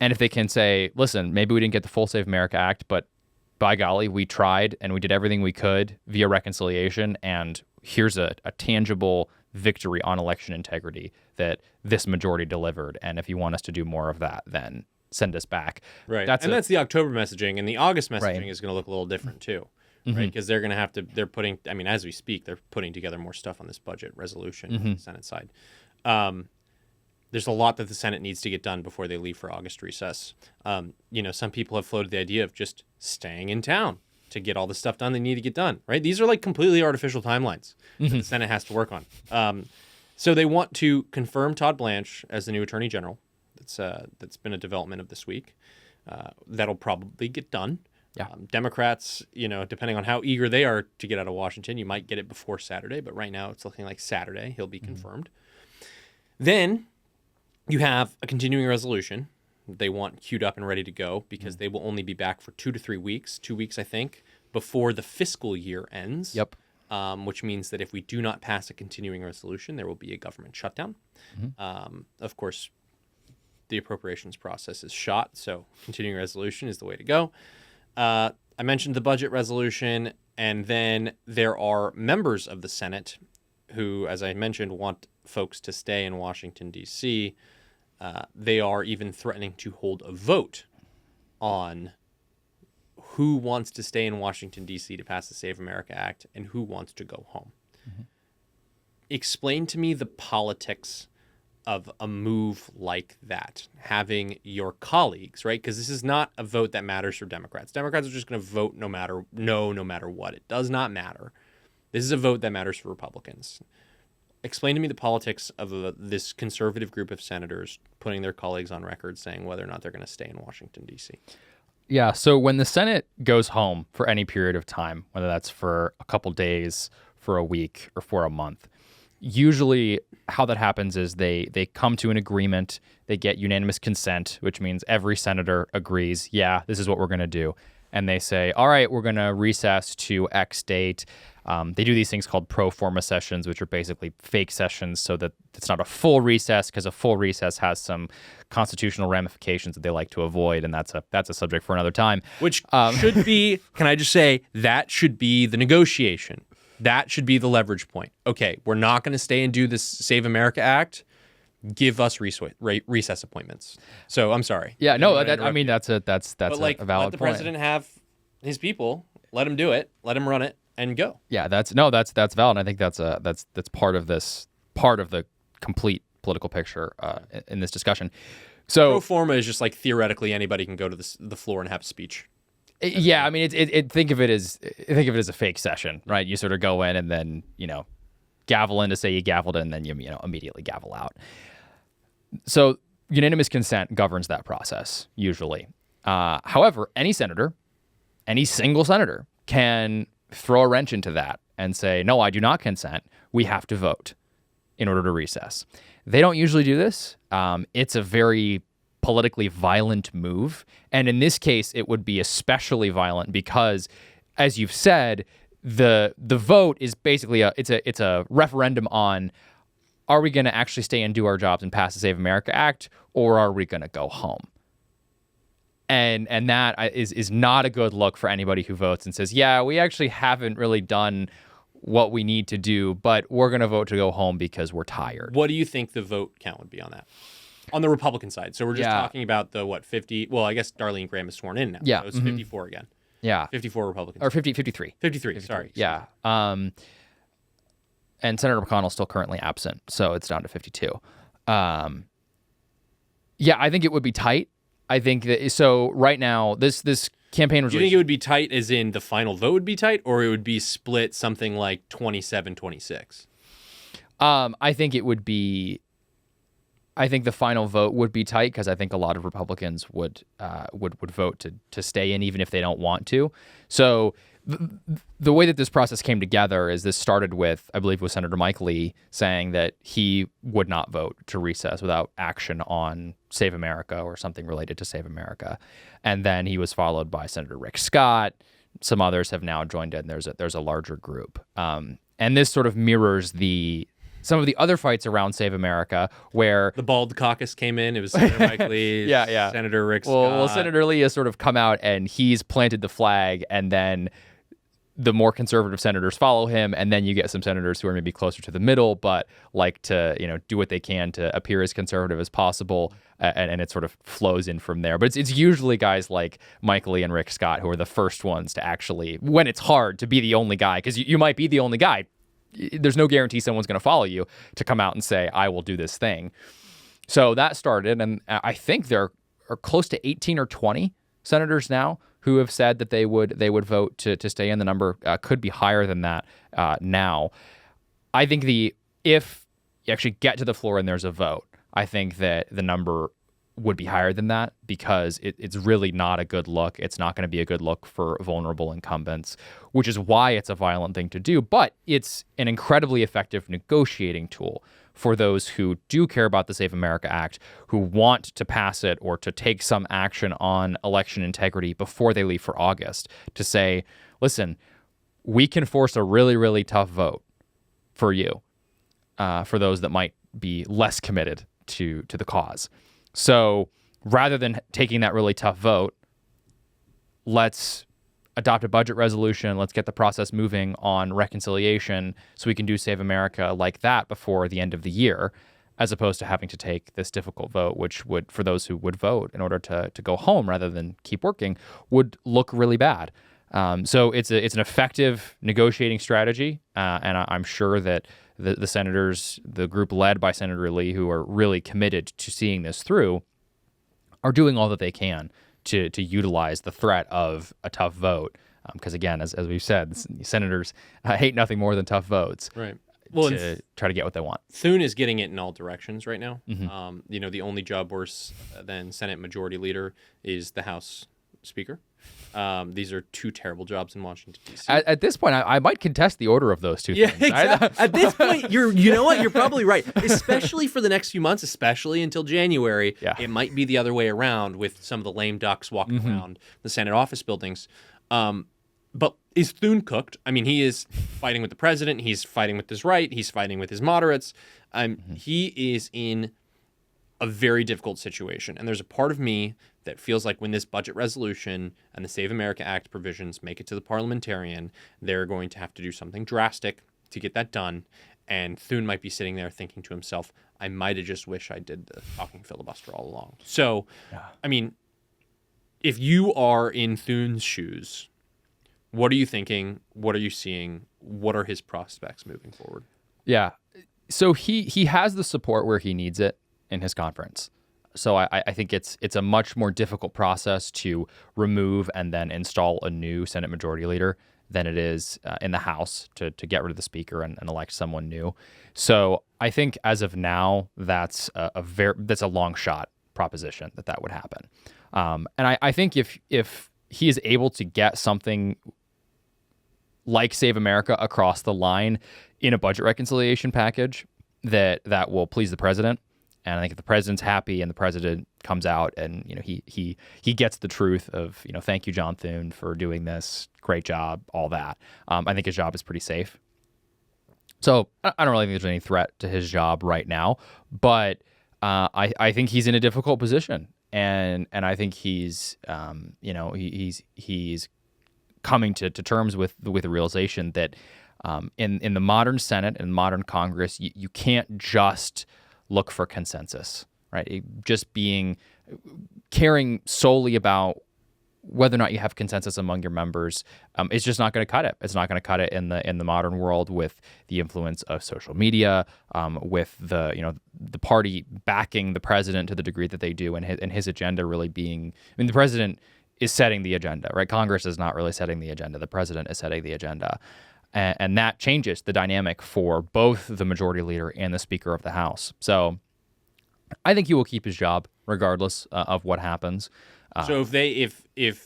And if they can say, listen, maybe we didn't get the full Save America Act, but by golly, we tried and we did everything we could via reconciliation, and here's a tangible victory on election integrity that this majority delivered. And if you want us to do more of that, then send us back. Right. That's the October messaging, and the August messaging is going to look a little different too. Right, because they're going to have to. They're putting. I mean, as we speak, they're putting together more stuff on this budget resolution on the Senate side. There's a lot that the Senate needs to get done before they leave for August recess. Some people have floated the idea of just staying in town to get all the stuff done they need to get done. Right, these are like completely artificial timelines that the Senate has to work on. So they want to confirm Todd Blanche as the new Attorney General. That's been a development of this week. That'll probably get done. Yeah. Democrats, depending on how eager they are to get out of Washington, you might get it before Saturday, but right now it's looking like Saturday he'll be confirmed. Then you have a continuing resolution they want queued up and ready to go because they will only be back for 2 to 3 weeks, 2 weeks, I think, before the fiscal year ends. Yep. which means that if we do not pass a continuing resolution, there will be a government shutdown. Of course, the appropriations process is shot, so continuing resolution is the way to go. I mentioned the budget resolution, and then there are members of the Senate who, as I mentioned, want folks to stay in Washington, D.C. They are even threatening to hold a vote on who wants to stay in Washington, D.C. to pass the Save America Act and who wants to go home. Explain to me the politics of a move like that, having your colleagues, right? Because this is not a vote that matters for Democrats. Democrats are just going to vote no matter what. It does not matter. This is a vote that matters for Republicans. Explain to me the politics of this conservative group of senators putting their colleagues on record saying whether or not they're going to stay in Washington, D.C. Yeah, so when the Senate goes home for any period of time, whether that's for a couple days, for a week, or for a month, usually how that happens is they come to an agreement, they get unanimous consent, which means every senator agrees, yeah, this is what we're going to do. And they say, all right, we're going to recess to X date. They do these things called pro forma sessions, which are basically fake sessions so that it's not a full recess, because a full recess has some constitutional ramifications that they like to avoid, and that's a subject for another time. Which should be, can I just say, that should be the negotiation. That should be the leverage point. Okay, we're not going to stay and do this Save America Act. Give us recess appointments. So I'm sorry. Yeah, no, I mean that's a but valid let the point. president have his people. Let him do it. Let him run it and go. Yeah, that's valid. I think that's part of the complete political picture in this discussion. So Pro forma is just like theoretically anybody can go to the floor and have a speech. Yeah, I mean, think of it as a fake session, right? You sort of go in and then gavel in to say you gavelled in, and then you immediately gavel out. So unanimous consent governs that process usually. However, any single senator can throw a wrench into that and say, no, I do not consent. We have to vote in order to recess. They don't usually do this. It's a very politically violent move. And in this case, it would be especially violent because, as you've said, the vote is basically it's a referendum on, are we going to actually stay and do our jobs and pass the Save America Act, or are we going to go home? And that is not a good look for anybody who votes and says, yeah, we actually haven't really done what we need to do, but we're going to vote to go home because we're tired. What do you think the vote count would be on that? On the Republican side. So we're just talking about the 50, well, I guess Darlene Graham is sworn in now. Yeah. So it's 54 again. Yeah. 54 Republicans. Or 53. 53, sorry. Yeah. And Senator McConnell is still currently absent, so it's down to 52. Yeah, I think it would be tight. I think that, so right now, this campaign resolution. Do you think it would be tight as in the final vote would be tight, or it would be split something like 27-26? I think it would be, I think the final vote would be tight because I think a lot of Republicans would vote to stay in even if they don't want to. So the way that this process came together is this started with, I believe, with Senator Mike Lee saying that he would not vote to recess without action on Save America or something related to Save America. And then he was followed by Senator Rick Scott. Some others have now joined in. There's a larger group. And this sort of mirrors some of the other fights around Save America where the Bald Caucus came in. It was Senator Mike Lee, Senator Rick Scott. Well, Senator Lee has sort of come out and he's planted the flag, and then the more conservative senators follow him, and then you get some senators who are maybe closer to the middle, but like to do what they can to appear as conservative as possible, and it sort of flows in from there. But it's usually guys like Mike Lee and Rick Scott who are the first ones to actually, when it's hard to be the only guy, because you might be the only guy. There's no guarantee someone's going to follow you to come out and say, I will do this thing. So that started, and I think there are close to 18 or 20 senators now who have said that they would vote to stay in. The number could be higher than that now. I think if you actually get to the floor and there's a vote, I think that the number would be higher than that because it's really not a good look. It's not going to be a good look for vulnerable incumbents, which is why it's a violent thing to do. But it's an incredibly effective negotiating tool for those who do care about the Save America Act, who want to pass it or to take some action on election integrity before they leave for August, to say, listen, we can force a really, really tough vote for you, for those that might be less committed to the cause. So rather than taking that really tough vote, let's adopt a budget resolution. Let's get the process moving on reconciliation so we can do Save America like that before the end of the year, as opposed to having to take this difficult vote, which would, for those who would vote in order to go home rather than keep working, would look really bad. So it's an effective negotiating strategy, and I'm sure that the senators, the group led by Senator Lee, who are really committed to seeing this through, are doing all that they can to utilize the threat of a tough vote. Because again, as we've said, senators hate nothing more than tough votes. Right. Well, to try to get what they want. Thune is getting it in all directions right now. Mm-hmm. The only job worse than Senate Majority Leader is the House Speaker. These are two terrible jobs in Washington, D.C. At this point, I might contest the order of those two things. Exactly. At this point, you know what? You're probably right. Especially for the next few months, especially until January. Yeah. It might be the other way around with some of the lame ducks walking around the Senate office buildings. But is Thune cooked? I mean, he is fighting with the president. He's fighting with his right. He's fighting with his moderates. He is in a very difficult situation. And there's a part of me that feels like when this budget resolution and the Save America Act provisions make it to the parliamentarian, they're going to have to do something drastic to get that done. And Thune might be sitting there thinking to himself, I might have just wished I did the talking filibuster all along. So, I mean, if you are in Thune's shoes, what are you thinking? What are you seeing? What are his prospects moving forward? Yeah. So he has the support where he needs it in his conference. So I think it's a much more difficult process to remove and then install a new Senate Majority Leader than it is in the House to get rid of the Speaker and elect someone new. So I think as of now, that's a long shot proposition that would happen. And I think if he is able to get something like Save America across the line in a budget reconciliation package that will please the president, and I think if the president's happy and the president comes out and he gets the truth of thank you, John Thune, for doing this, great job, all that, I think his job is pretty safe. So I don't really think there's any threat to his job right now, but I think he's in a difficult position, and I think he's he's coming to terms with the realization that in the modern Senate and modern Congress, you can't just look for consensus, right? Just caring solely about whether or not you have consensus among your members is just not going to cut it. It's not going to cut it in the modern world with the influence of social media, with the party backing the president to the degree that they do, and his agenda really being. I mean, the president is setting the agenda, right? Congress is not really setting the agenda. The president is setting the agenda. And that changes the dynamic for both the Majority Leader and the Speaker of the House. So I think he will keep his job regardless of what happens. So if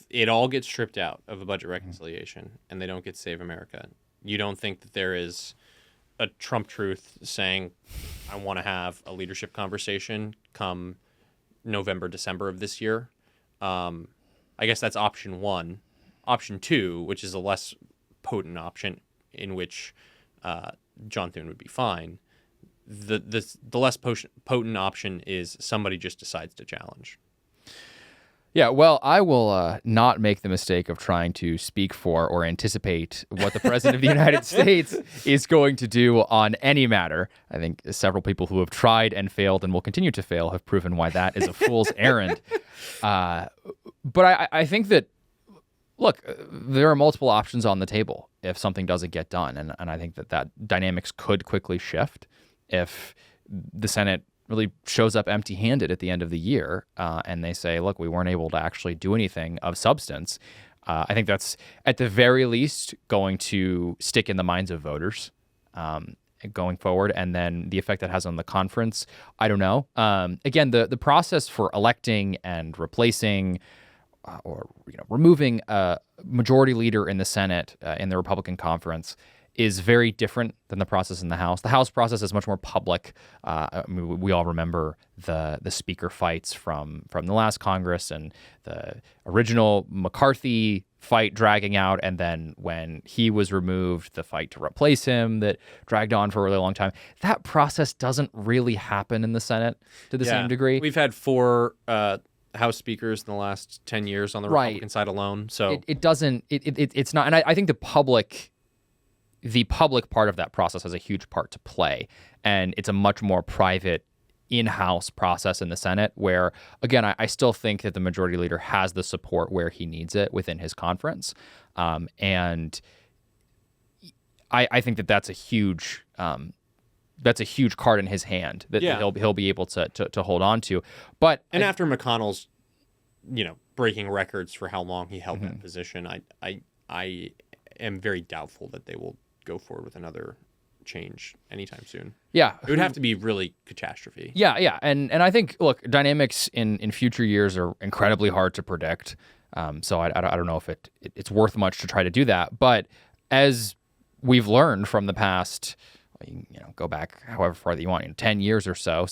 it all gets stripped out of a budget reconciliation and they don't get Save America, you don't think that there is a Trump truth saying, I want to have a leadership conversation come November, December of this year? I guess that's option one. Option two, which is a less potent option in which John Thune would be fine. The less potent option is somebody just decides to challenge. Yeah, well, I will not make the mistake of trying to speak for or anticipate what the President of the United States is going to do on any matter. I think several people who have tried and failed and will continue to fail have proven why that is a fool's errand. But I think that, look, there are multiple options on the table if something doesn't get done. And I think that dynamics could quickly shift if the Senate really shows up empty-handed at the end of the year and they say, look, we weren't able to actually do anything of substance. I think that's, at the very least, going to stick in the minds of voters going forward. And then the effect that has on the conference, I don't know. Again, the process for electing and replacing or removing a majority leader in the Senate in the Republican conference is very different than the process in the House. The House process is much more public. I mean, we all remember the speaker fights from the last Congress and the original McCarthy fight dragging out, and then when he was removed, the fight to replace him that dragged on for a really long time. That process doesn't really happen in the Senate to the same degree. We've had 4 House speakers in the last 10 years on the Republican side alone. So it's not, and I think the public part of that process has a huge part to play, and it's a much more private in-house process in the Senate where, again, I still think that the majority leader has the support where he needs it within his conference, and I think that that's a huge card in his hand that he'll be able to hold on to. But after McConnell's, breaking records for how long he held that position, I am very doubtful that they will go forward with another change anytime soon. Yeah. It would have to be really catastrophe. Yeah. And I think, look, dynamics in future years are incredibly hard to predict. So I don't know if it's worth much to try to do that. But as we've learned from the past, go back however far that you want, 10 years or so,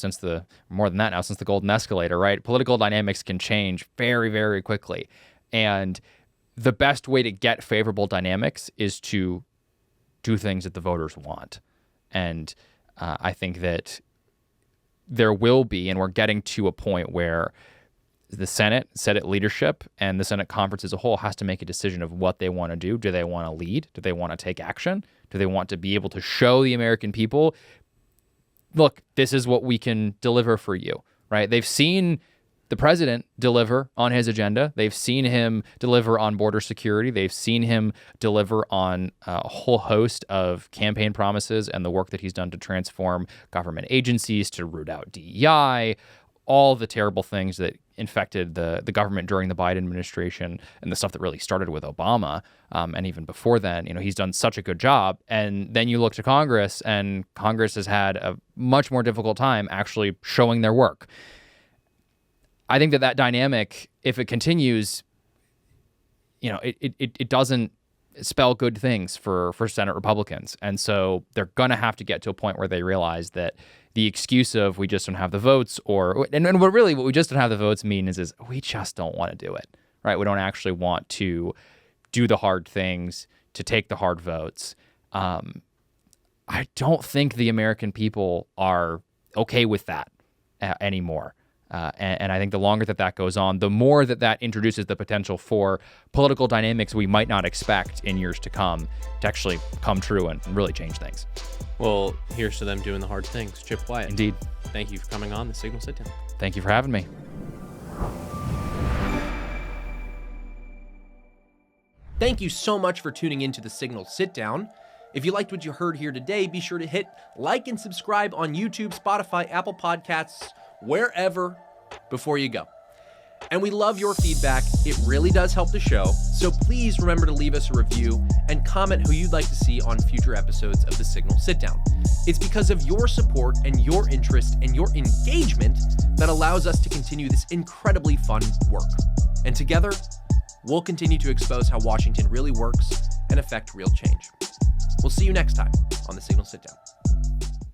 more than that now, since the golden escalator, right? Political dynamics can change very, very quickly. And the best way to get favorable dynamics is to do things that the voters want. And I think that there will be, and we're getting to a point where the Senate leadership and the Senate conference as a whole has to make a decision of what they want to do. Do they want to lead? Do they want to take action? Do they want to be able to show the American people, look, this is what we can deliver for you, right? They've seen the president deliver on his agenda. They've seen him deliver on border security. They've seen him deliver on a whole host of campaign promises and the work that he's done to transform government agencies, to root out DEI, all the terrible things that infected the government during the Biden administration and the stuff that really started with Obama. And even before then, he's done such a good job. And then you look to Congress, and Congress has had a much more difficult time actually showing their work. I think that dynamic, if it continues, it doesn't spell good things for Senate Republicans. And so they're going to have to get to a point where they realize that the excuse of we just don't have the votes, what we just don't have the votes mean is we just don't want to do it, right? We don't actually want to do the hard things, to take the hard votes. I don't think the American people are okay with that anymore. And I think the longer that goes on, the more that introduces the potential for political dynamics we might not expect in years to come to actually come true and really change things. Well, here's to them doing the hard things. Chip Wyatt. Indeed. Thank you for coming on the Signal Sit Down. Thank you for having me. Thank you so much for tuning into the Signal Sit Down. If you liked what you heard here today, be sure to hit like and subscribe on YouTube, Spotify, Apple Podcasts, wherever before you go. And we love your feedback. It really does help the show. So please remember to leave us a review and comment who you'd like to see on future episodes of the Signal Sit Down. It's because of your support and your interest and your engagement that allows us to continue this incredibly fun work. And together, we'll continue to expose how Washington really works and affect real change. We'll see you next time on the Signal Sit Down.